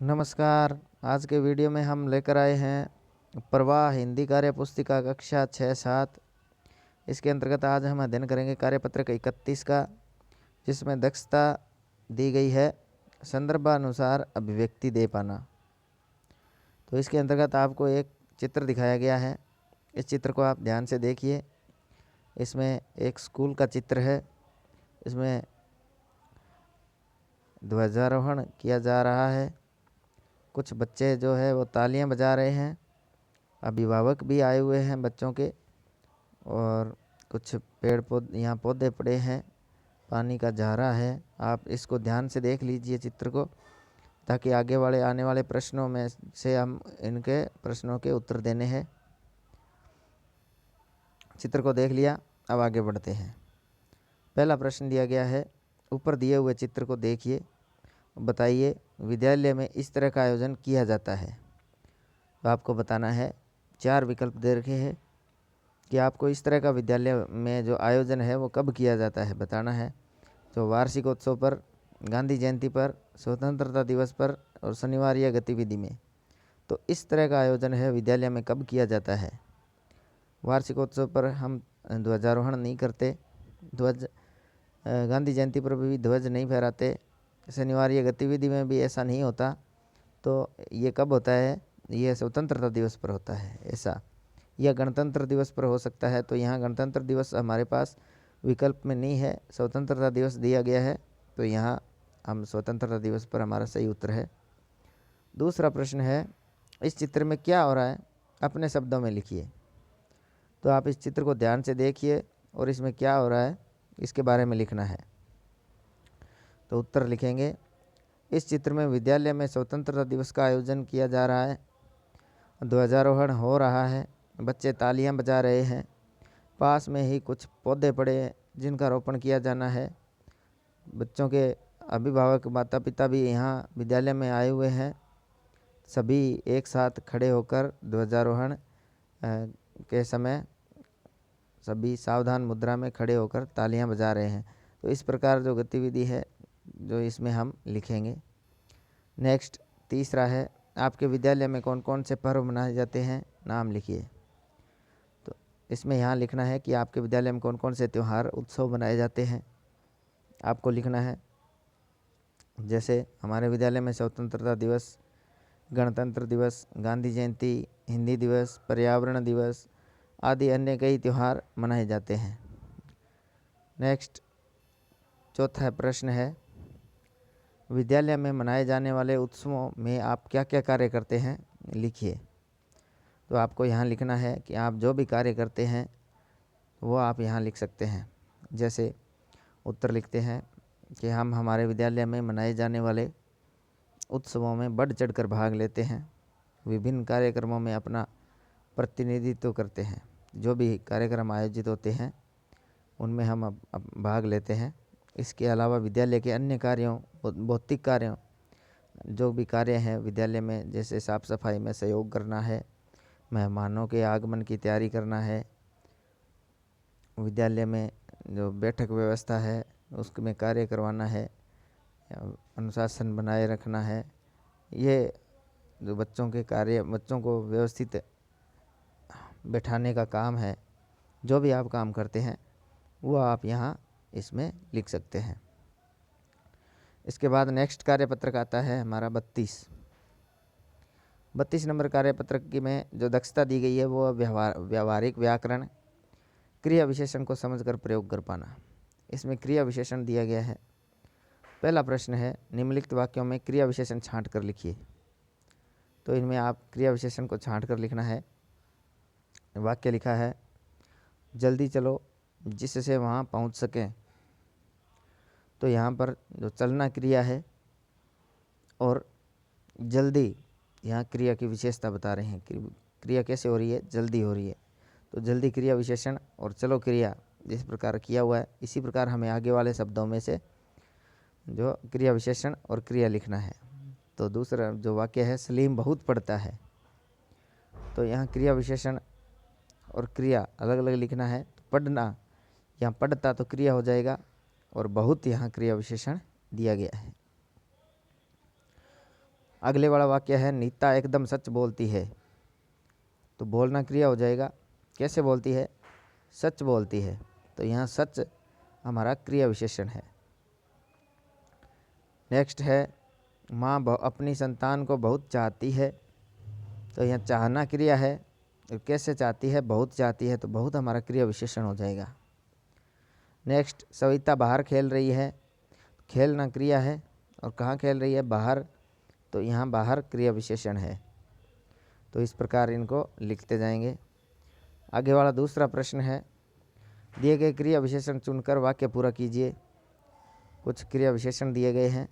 नमस्कार। आज के वीडियो में हम लेकर आए हैं प्रवाह हिंदी कार्य पुस्तिका कक्षा 6-7। इसके अंतर्गत आज हम अध्ययन करेंगे कार्यपत्रक 31 का, जिसमें दक्षता दी गई है संदर्भानुसार अभिव्यक्ति दे पाना। तो इसके अंतर्गत आपको एक चित्र दिखाया गया है। इस चित्र को आप ध्यान से देखिए। इसमें एक स्कूल का चित्र है। इसमें ध्वजारोहण किया जा रहा है। कुछ बच्चे जो है वो तालियां बजा रहे हैं। अभिभावक भी आए हुए हैं बच्चों के, और कुछ पेड़ पौधे यहाँ पौधे पड़े हैं, पानी का झारा है। आप इसको ध्यान से देख लीजिए चित्र को, ताकि आगे वाले आने वाले प्रश्नों में से हम इनके प्रश्नों के उत्तर देने हैं। चित्र को देख लिया, अब आगे बढ़ते हैं। पहला प्रश्न दिया गया है, ऊपर दिए हुए चित्र को देखिए, बताइए विद्यालय में इस तरह का आयोजन किया जाता है। तो आपको बताना है, 4 विकल्प दे रखे हैं कि आपको इस तरह का विद्यालय में जो आयोजन है वो कब किया जाता है बताना है। तो वार्षिकोत्सव पर, गांधी जयंती पर, स्वतंत्रता दिवस पर और शनिवार या गतिविधि में। तो इस तरह का आयोजन है विद्यालय में कब किया जाता है। वार्षिकोत्सव पर हम ध्वजारोहण नहीं करते, गांधी जयंती पर भी ध्वज नहीं फहराते, शनिवार या गतिविधि में भी ऐसा नहीं होता। तो ये कब होता है, ये स्वतंत्रता दिवस पर होता है ऐसा, या गणतंत्र दिवस पर हो सकता है। तो यहाँ गणतंत्र दिवस हमारे पास विकल्प में नहीं है, स्वतंत्रता दिवस दिया गया है। तो यहाँ हम स्वतंत्रता दिवस पर हमारा सही उत्तर है। दूसरा प्रश्न है, इस चित्र में क्या हो रहा है, अपने शब्दों में लिखिए। तो आप इस चित्र को ध्यान से देखिए और इसमें क्या हो रहा है इसके बारे में लिखना है। तो उत्तर लिखेंगे, इस चित्र में विद्यालय में स्वतंत्रता दिवस का आयोजन किया जा रहा है, ध्वजारोहण हो रहा है, बच्चे तालियां बजा रहे हैं, पास में ही कुछ पौधे पड़े हैं जिनका रोपण किया जाना है, बच्चों के अभिभावक माता पिता भी यहाँ विद्यालय में आए हुए हैं, सभी एक साथ खड़े होकर ध्वजारोहण के समय सभी सावधान मुद्रा में खड़े होकर तालियां बजा रहे हैं। तो इस प्रकार जो गतिविधि है जो इसमें हम लिखेंगे। नेक्स्ट तीसरा है, आपके विद्यालय में कौन कौन से पर्व मनाए जाते हैं, नाम लिखिए। तो इसमें यहाँ लिखना है कि आपके विद्यालय में कौन कौन से त्यौहार उत्सव मनाए जाते हैं आपको लिखना है। जैसे हमारे विद्यालय में स्वतंत्रता दिवस, गणतंत्र दिवस, गांधी जयंती, हिंदी दिवस, पर्यावरण दिवस आदि अन्य कई त्यौहार मनाए जाते हैं। नेक्स्ट चौथा प्रश्न है, विद्यालय में मनाए जाने वाले उत्सवों में आप क्या क्या कार्य करते हैं लिखिए। तो आपको यहाँ लिखना है कि आप जो भी कार्य करते हैं वो आप यहाँ लिख सकते हैं। जैसे उत्तर लिखते हैं कि हम हमारे विद्यालय में मनाए जाने वाले उत्सवों में बढ़ चढ़कर भाग लेते हैं, विभिन्न कार्यक्रमों में अपना प्रतिनिधित्व करते हैं। जो भी कार्यक्रम आयोजित होते हैं उनमें हम अब भाग लेते हैं। इसके अलावा विद्यालय के अन्य कार्यों, भौतिक कार्यों, जो भी कार्य हैं विद्यालय में, जैसे साफ सफाई में सहयोग करना है, मेहमानों के आगमन की तैयारी करना है, विद्यालय में जो बैठक व्यवस्था है उसमें कार्य करवाना है, अनुशासन बनाए रखना है, ये जो बच्चों के कार्य, बच्चों को व्यवस्थित बैठाने का काम है, जो भी आप काम करते हैं वो आप यहाँ इसमें लिख सकते हैं। इसके बाद नेक्स्ट कार्यपत्रक आता है हमारा 32 नंबर कार्यपत्रक की में जो दक्षता दी गई है वो व्यावहारिक व्याकरण, क्रिया विशेषण को समझकर प्रयोग कर पाना। इसमें क्रिया विशेषण दिया गया है। पहला प्रश्न है, निम्नलिखित वाक्यों में क्रिया विशेषण छांट कर लिखिए। तो इनमें आप क्रिया विशेषण को छांट कर लिखना है। वाक्य लिखा है, जल्दी चलो जिससे वहाँ पहुँच सकें। तो यहाँ पर जो चलना क्रिया है और जल्दी, यहाँ क्रिया की विशेषता बता रहे हैं। क्रिया कैसे हो रही है, जल्दी हो रही है। तो जल्दी क्रिया विशेषण और चलो क्रिया जिस प्रकार किया हुआ है, इसी प्रकार हमें आगे वाले शब्दों में से जो क्रिया विशेषण और क्रिया लिखना है। तो दूसरा जो वाक्य है, सलीम बहुत पढ़ता है। तो यहाँ क्रिया विशेषण और क्रिया अलग अलग लिखना है। तो पढ़ना, यहाँ पढ़ता तो क्रिया हो जाएगा, और बहुत यहाँ क्रिया विशेषण दिया गया है। अगले वाला वाक्य है नीता एकदम सच बोलती है। तो बोलना क्रिया हो जाएगा। कैसे बोलती है? सच बोलती है। तो यहाँ सच हमारा क्रिया विशेषण है। नेक्स्ट है माँ अपनी संतान को बहुत चाहती है। तो यहाँ चाहना क्रिया है। तो कैसे चाहती है? बहुत चाहती है। तो बहुत हमारा क्रिया विशेषण हो जाएगा। नेक्स्ट सविता बाहर खेल रही है। खेलना क्रिया है और कहाँ खेल रही है? बाहर। तो यहाँ बाहर क्रिया विशेषण है। तो इस प्रकार इनको लिखते जाएंगे। आगे वाला दूसरा प्रश्न है दिए गए क्रिया विशेषण चुनकर वाक्य पूरा कीजिए। कुछ क्रिया विशेषण दिए गए हैं,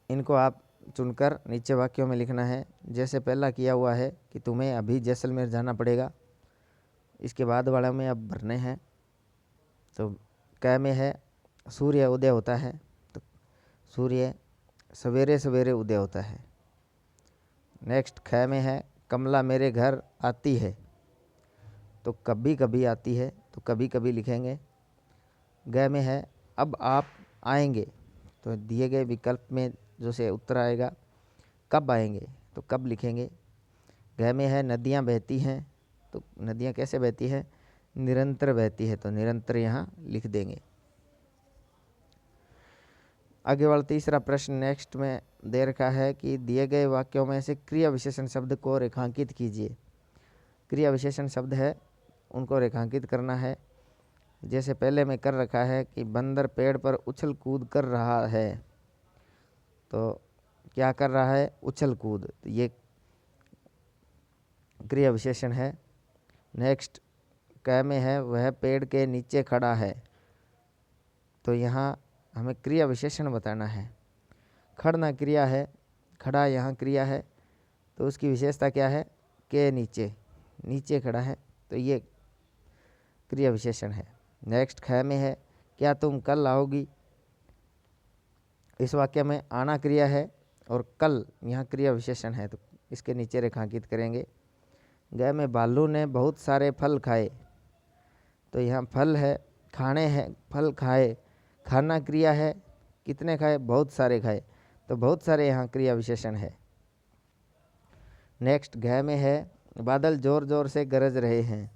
इनको आप चुनकर नीचे वाक्यों में लिखना है। जैसे पहला किया हुआ है कि तुम्हें अभी जैसलमेर जाना पड़ेगा, इसके बाद वाला में अब भरने हैं। तो क में है सूर्य उदय होता है। तो सूर्य सवेरे सवेरे उदय होता है। नेक्स्ट ख में है कमला मेरे घर आती है। तो कभी कभी आती है। तो कभी कभी लिखेंगे। ग में है अब आप आएंगे। तो दिए गए विकल्प में जो से उत्तर आएगा कब आएंगे, तो कब लिखेंगे। घ में है नदियाँ बहती हैं। तो नदियाँ कैसे बहती है? निरंतर बहती है। तो निरंतर यहाँ लिख देंगे। आगे वाला तीसरा प्रश्न नेक्स्ट में दे रखा है कि दिए गए वाक्यों में से क्रिया विशेषण शब्द को रेखांकित कीजिए। क्रिया विशेषण शब्द है उनको रेखांकित करना है। जैसे पहले में कर रखा है कि बंदर पेड़ पर उछल कूद कर रहा है। तो क्या कर रहा है? उछल कूद। तो ये क्रिया विशेषण है। नेक्स्ट क में है वह पेड़ के नीचे खड़ा है। तो यहाँ हमें क्रिया विशेषण बताना है। खड़ना क्रिया है, खड़ा यहाँ क्रिया है। तो उसकी विशेषता क्या है? के नीचे, नीचे खड़ा है। तो ये क्रिया विशेषण है। नेक्स्ट ख में है क्या तुम कल आओगी। इस वाक्य में आना क्रिया है और कल यहाँ क्रिया विशेषण है। तो इसके नीचे रेखांकित करेंगे। ग में भालू ने बहुत सारे फल खाए। तो यहाँ फल है, खाने हैं, फल खाए। खाना क्रिया है, कितने खाए? बहुत सारे खाए। तो बहुत सारे यहाँ क्रिया विशेषण है। नेक्स्ट घ में है बादल जोर जोर से गरज रहे हैं।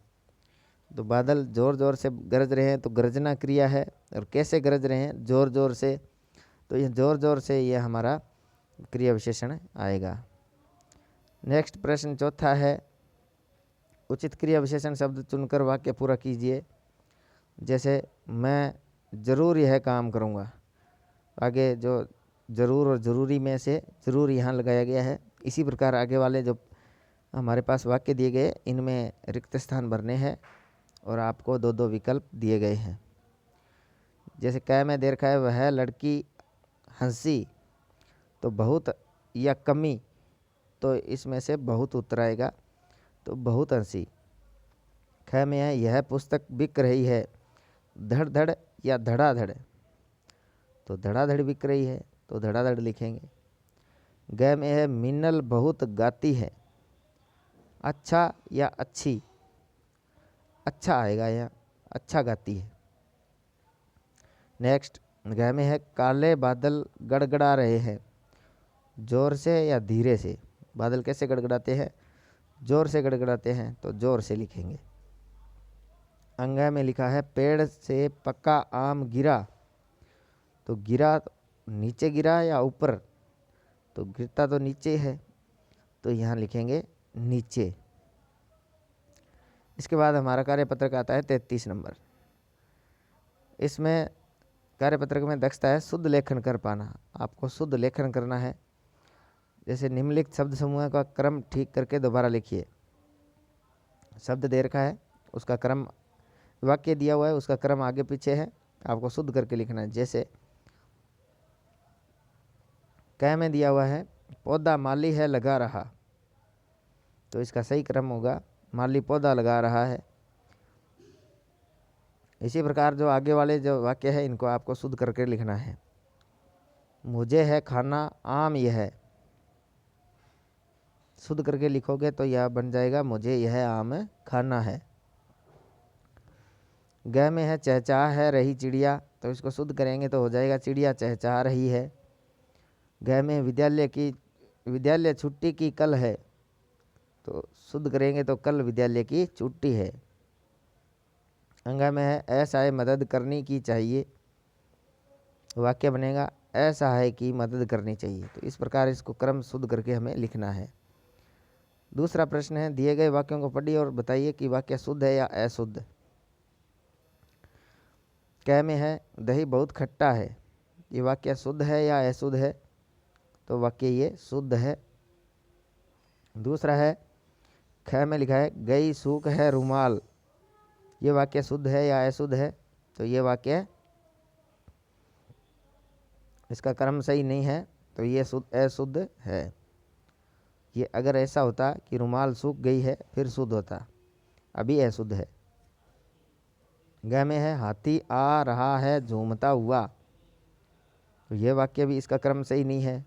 तो बादल जोर जोर से गरज रहे हैं। तो गरजना क्रिया है और कैसे गरज रहे हैं? जोर जोर से। तो ये जोर जोर से ये हमारा क्रिया विशेषण आएगा। नेक्स्ट प्रश्न चौथा है उचित क्रिया विशेषण शब्द चुनकर वाक्य पूरा कीजिए। जैसे मैं ज़रूर यह काम करूँगा। आगे जो ज़रूर और ज़रूरी में से ज़रूर यहाँ लगाया गया है। इसी प्रकार आगे वाले जो हमारे पास वाक्य दिए गए इनमें रिक्त स्थान भरने हैं और आपको दो दो विकल्प दिए गए हैं। जैसे क में दे रखा है वह लड़की हंसी। तो बहुत या कमी, तो इसमें से बहुत उत्तर आएगा। तो बहुत हंसी। ख में है यह पुस्तक बिक रही है। धड़ धड़ या धड़ाधड़। तो धड़ाधड़ बिक रही है। तो धड़ाधड़ लिखेंगे। ग में है मिन्नल बहुत गाती है। अच्छा या अच्छी। अच्छा आएगा, यहाँ अच्छा गाती है। नेक्स्ट घ में है काले बादल गड़गड़ा रहे हैं। जोर से या धीरे से। बादल कैसे गड़गड़ाते हैं? जोर से गड़गड़ाते हैं। तो जोर से लिखेंगे। अंग में लिखा है पेड़ से पका आम गिरा। तो गिरा नीचे गिरा या ऊपर? तो गिरता तो नीचे है। तो यहाँ लिखेंगे नीचे। इसके बाद हमारा कार्यपत्रक आता है 33 नंबर। इसमें कार्यपत्रक में दक्षता है शुद्ध लेखन कर पाना। आपको शुद्ध लेखन करना है। जैसे निम्नलिखित शब्द समूह का क्रम ठीक करके दोबारा लिखिए। शब्द दे रखा है, उसका क्रम, वाक्य दिया हुआ है, उसका क्रम आगे पीछे है, आपको शुद्ध करके लिखना है। जैसे क में दिया हुआ है पौधा माली है लगा रहा। तो इसका सही क्रम होगा माली पौधा लगा रहा है। इसी प्रकार जो आगे वाले जो वाक्य है इनको आपको शुद्ध करके लिखना है। मुझे है खाना आम यह है। शुद्ध करके लिखोगे तो यह बन जाएगा मुझे यह आम खाना है। ग में है चहचहा है रही चिड़िया। तो इसको शुद्ध करेंगे तो हो जाएगा चिड़िया चहचहा रही है। घ में विद्यालय छुट्टी की कल है, तो शुद्ध करेंगे तो कल विद्यालय की छुट्टी है। अंगा में है ऐसा है मदद करनी की चाहिए, वाक्य बनेगा ऐसा है कि मदद करनी चाहिए। तो इस प्रकार इसको क्रम शुद्ध करके हमें लिखना है। दूसरा प्रश्न है, दिए गए वाक्यों को पढ़िए और बताइए कि वाक्य शुद्ध है या अशुद्ध। क में है दही बहुत खट्टा है, ये वाक्य शुद्ध है या अशुद्ध है? तो वाक्य ये शुद्ध है। दूसरा है, ख में लिखा है गई सूख है रुमाल, ये वाक्य शुद्ध है या अशुद्ध है? तो ये वाक्य, इसका क्रम सही नहीं है, तो ये अशुद्ध है। ये अगर ऐसा होता कि रुमाल सूख गई है फिर शुद्ध होता, अभी अशुद्ध है। ग में है हाथी आ रहा है झूमता हुआ, तो यह वाक्य भी इसका क्रम सही नहीं है।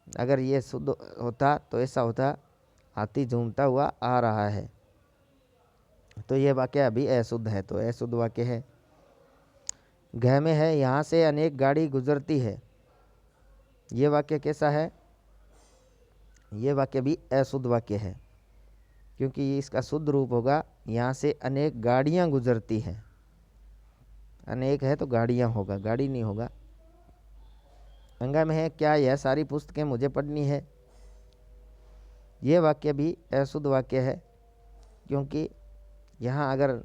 अगर ये शुद्ध होता तो ऐसा होता हाथी झूमता हुआ आ रहा है, तो यह वाक्य अभी अशुद्ध है, तो अशुद्ध वाक्य है। घ में है यहाँ से अनेक गाड़ी गुजरती है, ये वाक्य कैसा है? ये वाक्य भी अशुद्ध वाक्य है, क्योंकि इसका शुद्ध रूप होगा यहाँ से अनेक गाड़ियाँ गुजरती हैं। अनेक है तो गाड़ियाँ होगा, गाड़ी नहीं होगा। अंगा में है क्या यह सारी पुस्तकें मुझे पढ़नी है, ये वाक्य भी अशुद्ध वाक्य है, क्योंकि यहाँ अगर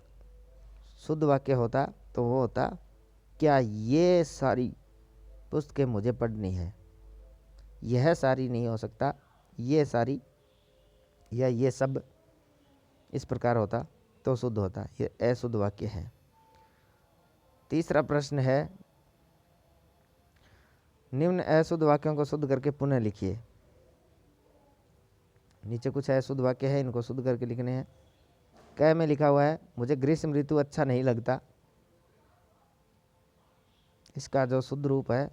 शुद्ध वाक्य होता तो वो होता क्या ये सारी पुस्तकें मुझे पढ़नी है। यह सारी नहीं हो सकता, ये सारी या ये सब, इस प्रकार होता तो शुद्ध होता। ये अशुद्ध वाक्य है। तीसरा प्रश्न है, निम्न अशुद्ध वाक्यों को शुद्ध करके पुनः लिखिए। नीचे कुछ अशुद्ध वाक्य है, इनको शुद्ध करके लिखने हैं। क में लिखा हुआ है मुझे ग्रीष्म ऋतु अच्छा नहीं लगता, इसका जो शुद्ध रूप है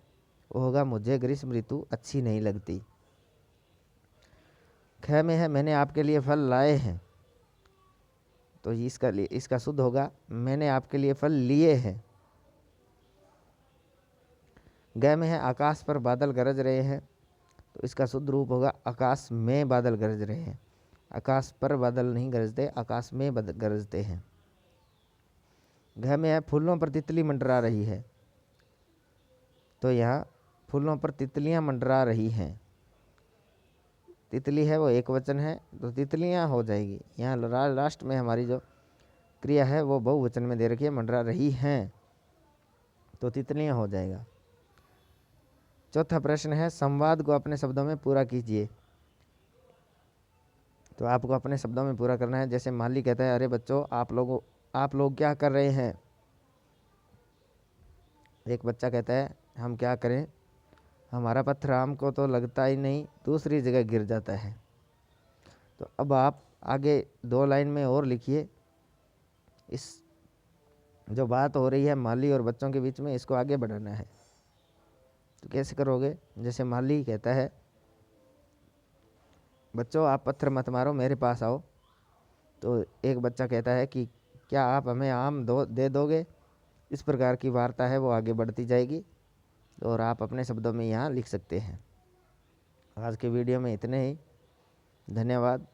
वो होगा मुझे ग्रीष्म ऋतु अच्छी नहीं लगती। ख में है मैंने आपके लिए फल लाए हैं, तो इसका शुद्ध होगा मैंने आपके लिए फल लिए हैं। ग में है आकाश पर बादल गरज रहे हैं, तो इसका शुद्ध रूप होगा आकाश में बादल गरज रहे हैं। आकाश पर बादल नहीं गरजते, आकाश में गरजते हैं। घ में है फूलों पर तितली मंडरा रही है, तो यहाँ फूलों पर तितलियां मंडरा रही हैं। तितली है वो एक वचन है, तो तितलियां हो जाएगी। यहाँ लास्ट में हमारी जो क्रिया है वो बहुवचन में दे रखी है, मंडरा रही हैं, तो तितलियां हो जाएगा। चौथा प्रश्न है, संवाद को अपने शब्दों में पूरा कीजिए। तो आपको अपने शब्दों में पूरा करना है। जैसे माली कहता है, अरे बच्चों आप लोग क्या कर रहे हैं? एक बच्चा कहता है, हम क्या करें, हमारा पत्थर आम को तो लगता ही नहीं, दूसरी जगह गिर जाता है। तो अब आप आगे 2 लाइन में और लिखिए, इस जो बात हो रही है माली और बच्चों के बीच में, इसको आगे बढ़ाना है। तो कैसे करोगे? जैसे माली कहता है, बच्चों आप पत्थर मत मारो, मेरे पास आओ। तो एक बच्चा कहता है कि क्या आप हमें आम दे दोगे? इस प्रकार की वार्ता है वो आगे बढ़ती जाएगी, और आप अपने शब्दों में यहाँ लिख सकते हैं। आज के वीडियो में इतने ही। धन्यवाद।